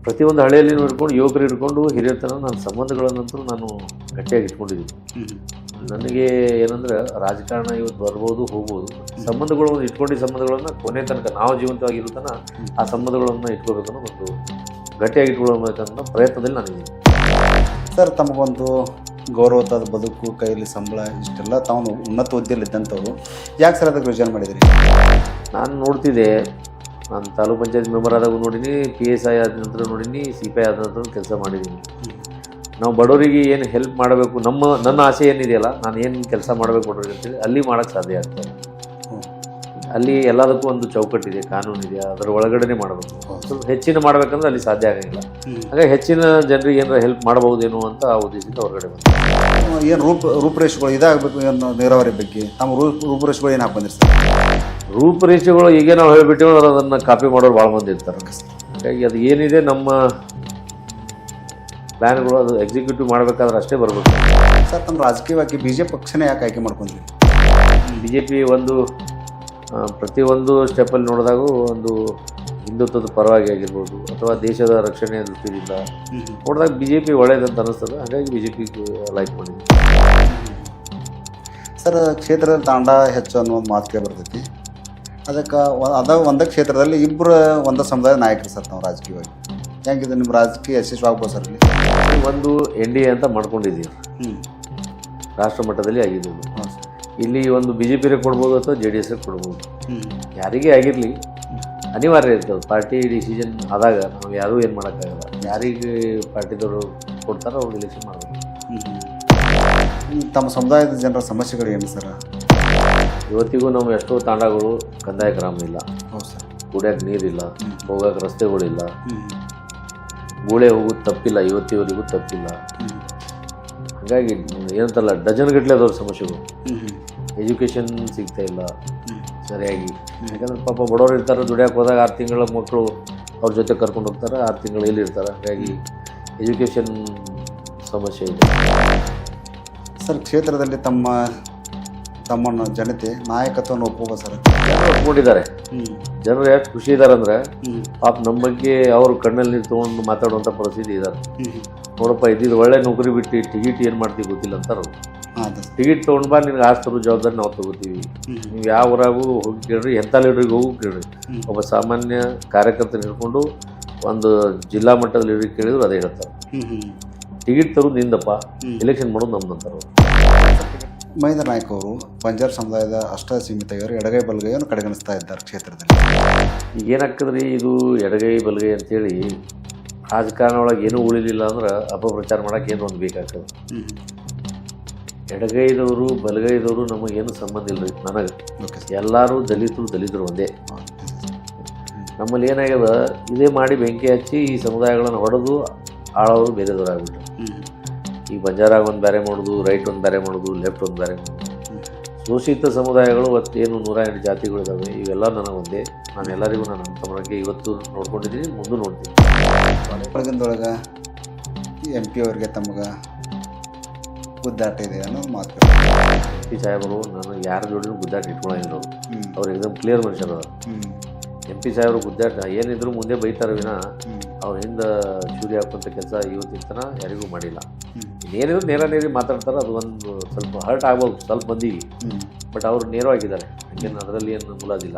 ಪ್ರತಿಯೊಂದು ಹಳ್ಳಿಯಲ್ಲಿ ಇಟ್ಕೊಂಡು ಯುವಕರು ಇಟ್ಕೊಂಡು ಹಿರಿಯರ ತನಕ ನನ್ನ ಸಂಬಂಧಗಳನ್ನಂತೂ ನಾನು ಗಟ್ಟಿಯಾಗಿ ಇಟ್ಕೊಂಡಿದ್ದೀನಿ. ನನಗೆ ಏನಂದ್ರೆ ರಾಜಕಾರಣ ಇವತ್ತು ಬರ್ಬೋದು ಹೋಗ್ಬೋದು, ಸಂಬಂಧಗಳನ್ನು ಇಟ್ಕೊಂಡು ಸಂಬಂಧಗಳನ್ನು ಕೊನೆ ತನಕ ನಾವು ಜೀವಂತವಾಗಿರೋ ತನಕ ಆ ಸಂಬಂಧಗಳನ್ನು ಇಟ್ಕೋಬೇಕನ್ನೋ ಒಂದು ಗಟ್ಟಿಯಾಗಿ ಇಟ್ಕೊಳ್ಬೇಕನ್ನೋ ಪ್ರಯತ್ನದಲ್ಲಿ ನಾನಿದ್ದೀನಿ. ಸರ್, ತಮಗೊಂದು ಗೌರವವಾದ ಬದುಕು, ಕೈಯಲ್ಲಿ ಸಂಬಳ, ಇಷ್ಟೆಲ್ಲ ತಾವು ಉನ್ನತ ಹುದ್ದೆಯಲ್ಲಿದ್ದಂಥವ್ರು ಯಾಕೆ ಸರ್ ಅದಕ್ಕೆ ರಿಜೈನ್ ಮಾಡಿದಿರಿ? ನಾನು ನೋಡ್ತಿದ್ದೆ, ನಾನು ತಾಲೂಕ್ ಪಂಚಾಯತ್ ಮೆಂಬರ್ ಆದಾಗ ನೋಡೀನಿ, PSI ಆದ ನಂತರ ನೋಡೀನಿ, CPI ಆದ ನಂತರ ಕೆಲಸ ಮಾಡಿದ್ದೀನಿ. ನಾವು ಬಡವರಿಗೆ ಏನು ಹೆಲ್ಪ್ ಮಾಡಬೇಕು, ನನ್ನ ಆಸೆ ಏನಿದೆಯಲ್ಲ, ನಾನು ಏನು ಕೆಲಸ ಮಾಡಬೇಕು ಬಡವರಿಗೆ ಅಂತೇಳಿ ಅಲ್ಲಿ ಮಾಡೋಕ್ಕೆ ಸಾಧ್ಯ ಆಗ್ತದೆ. ಅಲ್ಲಿ ಎಲ್ಲದಕ್ಕೂ ಒಂದು ಚೌಕಟ್ಟಿದೆ, ಕಾನೂನಿದೆ, ಅದರ ಒಳಗಡೆ ಮಾಡಬೇಕು. ಸ್ವಲ್ಪ ಹೆಚ್ಚಿನ ಮಾಡಬೇಕಂದ್ರೆ ಅಲ್ಲಿ ಸಾಧ್ಯ ಆಗಂಗಿಲ್ಲ. ಹಾಗಾಗಿ ಹೆಚ್ಚಿನ ಜನರಿಗೆ ಏನಾರ ಹೆಲ್ಪ್ ಮಾಡಬಹುದೇನೋ ಅಂತ ಆ ಉದ್ದೇಶದಿಂದ ಹೊರಗಡೆ ಬಂದ. ಏನು ರೂಪುರೇಷೆಗಳು ಇದಾಗಬೇಕು ಏನು ನೀರಾವರಿ ಬಗ್ಗೆ ತಮ್ಮ ರೂಪುರೇಷೆಗಳು ಏನು ಹಾಕಿ ಬಂದಿರಿ ಸರ್? ರೂಪುರೇಷೆಗಳು ಈಗ ನಾವು ಹೇಳಿಬಿಟ್ಟಿವಿ, ಅದನ್ನು ಕಾಪಿ ಮಾಡೋರು ಭಾಳ ಮಂದಿ ಇರ್ತಾರೆ. ಹಾಗಾಗಿ ಅದು ಏನಿದೆ ನಮ್ಮ ಪ್ಲ್ಯಾನ್ಗಳು, ಅದು ಎಕ್ಸಿಕ್ಯೂಟಿವ್ ಮಾಡಬೇಕಾದ್ರೆ ಅಷ್ಟೇ ಬರಬೇಕು. ಸರ್, ತಮ್ಮ ರಾಜಕೀಯವಾಗಿ BJP ಪಕ್ಷನೇ ಯಾಕೆ ಆಯ್ಕೆ ಮಾಡ್ಕೊಂಡ್ರಿ? BJP ಒಂದು ಪ್ರತಿಯೊಂದು ಸ್ಟೆಪ್ಪಲ್ಲಿ ನೋಡಿದಾಗೂ ಒಂದು ಹಿಂದುತ್ವದ ಪರವಾಗಿ ಆಗಿರ್ಬೋದು ಅಥವಾ ದೇಶದ ರಕ್ಷಣೆಯ ದೃಷ್ಟಿಯಿಂದ ನೋಡಿದಾಗ BJP ಒಳ್ಳೇದಂತ ಅನ್ನಿಸ್ತದೆ. ಹಾಗಾಗಿ BJP ಲೈಕ್ ಮಾಡಿದ್ವಿ. ಸರ್, ಕ್ಷೇತ್ರದಲ್ಲಿ ತಾಂಡ ಹೆಚ್ಚು ಅನ್ನೋ ಒಂದು ಮಾತು ಕೇಳಿ ಬರ್ತೈತಿ. ಅದಕ್ಕೆ ಒಂದೇ ಕ್ಷೇತ್ರದಲ್ಲಿ ಇಬ್ಬರು ಒಂದೇ ಸಮುದಾಯದ ನಾಯಕರು ಸರ್ ನಾವು ರಾಜಕೀಯವಾಗಿ. ಹೆಂಗಿದೆ ನಿಮ್ಮ ರಾಜಕೀಯ ಯಶಸ್ವಿ ಆಗ್ಬೋದು ಸರ್? ಇಲ್ಲಿ ಒಂದು NDA ಅಂತ ಮಾಡ್ಕೊಂಡಿದ್ದೀವಿ, ರಾಷ್ಟ್ರ ಮಟ್ಟದಲ್ಲಿ ಆಗಿದ್ದೀವಿ. ಇಲ್ಲಿ ಒಂದು BJPಗೆ ಕೊಡ್ಬೋದು ಅಥವಾ JDSಗೆ ಕೊಡ್ಬೋದು, ಯಾರಿಗೇ ಆಗಿರಲಿ ಅನಿವಾರ್ಯ ಇರ್ತದೆ. ಪಾರ್ಟಿ ಡಿಸಿಷನ್ ಆದಾಗ ನಾವು ಯಾರೂ ಏನು ಮಾಡೋಕ್ಕಾಗಲ್ಲ. ಯಾರಿಗೆ ಪಾರ್ಟಿದವರು ಕೊಡ್ತಾರೋ ಅವ್ರಿಗೆ ಎಲೆಕ್ಷನ್ ಮಾಡಬೇಕು. ತಮ್ಮ ಸಮುದಾಯದ ಜನರ ಸಮಸ್ಯೆಗಳು ಏನು ಸರ್? ಇವತ್ತಿಗೂ ನಮ್ಮ ಎಷ್ಟೋ ತಾಂಡಗಳು ಕಂದಾಯ ಗ್ರಾಮ ಇಲ್ಲ. ಹೌದು ಸರ್. ಕುಡಿಯೋಕೆ ನೀರಿಲ್ಲ, ಹೋಗೋಕೆ ರಸ್ತೆಗಳಿಲ್ಲ, ಗೂಳೆ ಹೋಗೋದು ತಪ್ಪಿಲ್ಲ, ಇವತ್ತಿವರೆಗೂ ತಪ್ಪಿಲ್ಲ. ಹಾಗಾಗಿ ಏನಂತಲ್ಲ, ಡಜನ್ ಗಟ್ಟಲೆ ಅದವ್ರ ಸಮಸ್ಯೆಗಳು. ಎಜುಕೇಷನ್ ಸಿಗ್ತಾ ಇಲ್ಲ ಸರಿಯಾಗಿ. ಯಾಕಂದ್ರೆ ಪಾಪ ಬಡವರು ಇರ್ತಾರೆ, ದುಡಿಯೋಕೆ ಹೋದಾಗ 6 ತಿಂಗಳ ಮಕ್ಕಳು ಅವ್ರ ಜೊತೆ ಕರ್ಕೊಂಡು ಹೋಗ್ತಾರೆ, 6 ತಿಂಗಳು ಇಲ್ಲಿ ಇರ್ತಾರೆ. ಹಾಗಾಗಿ ಎಜುಕೇಷನ್ ಸಮಸ್ಯೆ ಇದೆ ಸರ್. ಕ್ಷೇತ್ರದಲ್ಲಿ ತಮ್ಮನ್ನು ಜನತೆ ನಾಯಕತ್ವವನ್ನು ಒಪ್ಕೋಬೋದು ಸರ್? ಜನರು ಒಪ್ಕೊಂಡಿದ್ದಾರೆ. ಜನರು ಎಷ್ಟು ಖುಷಿ ಇದ್ದಾರೆ ಅಂದರೆ ಪಾಪ ನಮ್ಮ ಬಗ್ಗೆ ಅವರು ಕಣ್ಣಲ್ಲಿ ನೀರು ತೊಗೊಂಡು ಮಾತಾಡುವಂಥ ಪರಿಸ್ಥಿತಿ ಇದ್ದಾರೆ. ನೋಡಪ್ಪ, ಇದ್ದಿದ್ದು ಒಳ್ಳೆ ನೌಕರಿ ಬಿಟ್ಟು ಟಿಕೆಟ್ ಏನು ಮಾಡ್ತೀವಿ ಗೊತ್ತಿಲ್ಲ ಅಂತಾರೆ. ಟಿಕೆಟ್ ತೊಗೊಂಡು ಬಾ, ನಿನ್ಗೆ ಆಸ್ತರು ಜವಾಬ್ದಾರಿ ನಾವು ತೊಗೋತೀವಿ. ನೀವು ಯಾವ ಊರಾಗೂ ಹೋಗಿ ಕೇಳ್ರಿ, ಎಂಥ ಲೀಡ್ರಿಗೆ ಹೋಗಿ ಕೇಳ್ರಿ. ಒಬ್ಬ ಸಾಮಾನ್ಯ ಕಾರ್ಯಕರ್ತನ ಹಿಡ್ಕೊಂಡು ಒಂದು ಜಿಲ್ಲಾ ಮಟ್ಟದ ಲೀಡ್ರಿಗೆ ಕೇಳಿದ್ರು ಅದೇ ಹೇಳ್ತಾರೆ. ಟಿಕೆಟ್ ತರೋದು ನಿಂದಪ್ಪ, ಎಲೆಕ್ಷನ್ ಮಾಡೋದು ನಮ್ದು ಅಂತಾರೆ. ಮಹೇಂದ್ರ ನಾಯ್ಕ ಅವರು ಬಂಜಾರ ಸಮುದಾಯದ ಅಷ್ಟ ಸೀಮಿತವರು ಎಡಗೈ ಬಲಗೈಯನ್ನು ಕಡೆಗಣಿಸ್ತಾ ಇದ್ದಾರೆ ಕ್ಷೇತ್ರದಲ್ಲಿ. ಈಗ ಏನಾಗ್ತದ್ರಿ, ಇದು ಎಡಗೈ ಬಲಗೈ ಅಂತೇಳಿ ರಾಜಕಾರಣ ಒಳಗೆ ಏನೂ ಉಳಿಲಿಲ್ಲ ಅಂದ್ರೆ ಅಪಪ್ರಚಾರ ಮಾಡೋಕೆ ಏನು ಒಂದು ಬೇಕಾಗ್ತದೆ. ಎಡಗೈದವರು ಬಲಗೈದವರು ನಮಗೇನು ಸಂಬಂಧ ಇಲ್ಲ ರೀ. ನನಗೆ ಎಲ್ಲರೂ ದಲಿತರು ಒಂದೇ. ನಮ್ಮಲ್ಲಿ ಏನಾಗ್ಯದ, ಇದೇ ಮಾಡಿ ಬೆಂಕಿ ಹಚ್ಚಿ ಈ ಸಮುದಾಯಗಳನ್ನು ಹೊಡೆದು ಆಳೋರು ಬೇರೆದವರಾಗ್ಬಿಟ್ರು. ಈ ಬಂಜಾರಾಗ ಒಂದು ಬೇರೆ ಮಾಡೋದು, ರೈಟ್ ಒಂದು ಬೇರೆ ಮಾಡೋದು, ಲೆಫ್ಟ್ ಒಂದು ಬೇರೆ ಮಾಡೋದು. ಶೋಷಿತ ಸಮುದಾಯಗಳು ಏನು 108 ಜಾತಿಗಳಿದ್ದಾವೆ, ಇವೆಲ್ಲ ನನಗೆ ಒಂದೇ. ನಾನು ಎಲ್ಲರಿಗೂ ನಾನು ತಮ್ಮನಿಗೆ ಇವತ್ತು ನೋಡ್ಕೊಂಡಿದ್ದೀನಿ, ಮುಂದೆ ನೋಡ್ತೀನಿ. ಒಳಗಿಂದೊಳಗೆ MP ಅವರಿಗೆ ತಮಗೆ ಗುದ್ದಾಟ ಇದೆ ಅನ್ನೋದು ಮಾತು. MP ಸಾಹೇಬರು ನಾನು ಯಾರ ಜೋಡಿನೂ ಗುದ್ದಾಟ ಇಟ್ಕೊಳ್ಳೋಂಗಿಲ್ಲ. ಅವ್ರು ಎಕ್ದಮ್ ಕ್ಲಿಯರ್ ಮನುಷ್ಯರು. MP ಸಾಹೇಬರು ಗುದ್ದಾಟ ಏನಿದ್ರು ಮುಂದೆ ಬೈತಾರೆ ವಿನ ಅವ್ರ ಹಿಂದೆ ಚೂರಿ ಹಾಕುವಂಥ ಕೆಲಸ ಇವತ್ತಿನ ತನಕ ಯಾರಿಗೂ ಮಾಡಿಲ್ಲ. ಏನಿದ್ರು ನೇರ ಮಾತಾಡ್ತಾರೆ. ಅದು ಒಂದು ಸ್ವಲ್ಪ ಹರ್ಟ್ ಆಗ್ಬೋದು ಸ್ವಲ್ಪ ಮಂದಿಗೆ, ಬಟ್ ಅವರು ನೇರವಾಗಿದ್ದಾರೆ. ಹಂಗೇನು ಅದರಲ್ಲಿ ಏನು ಮುಲಾಜಿಲ್ಲ.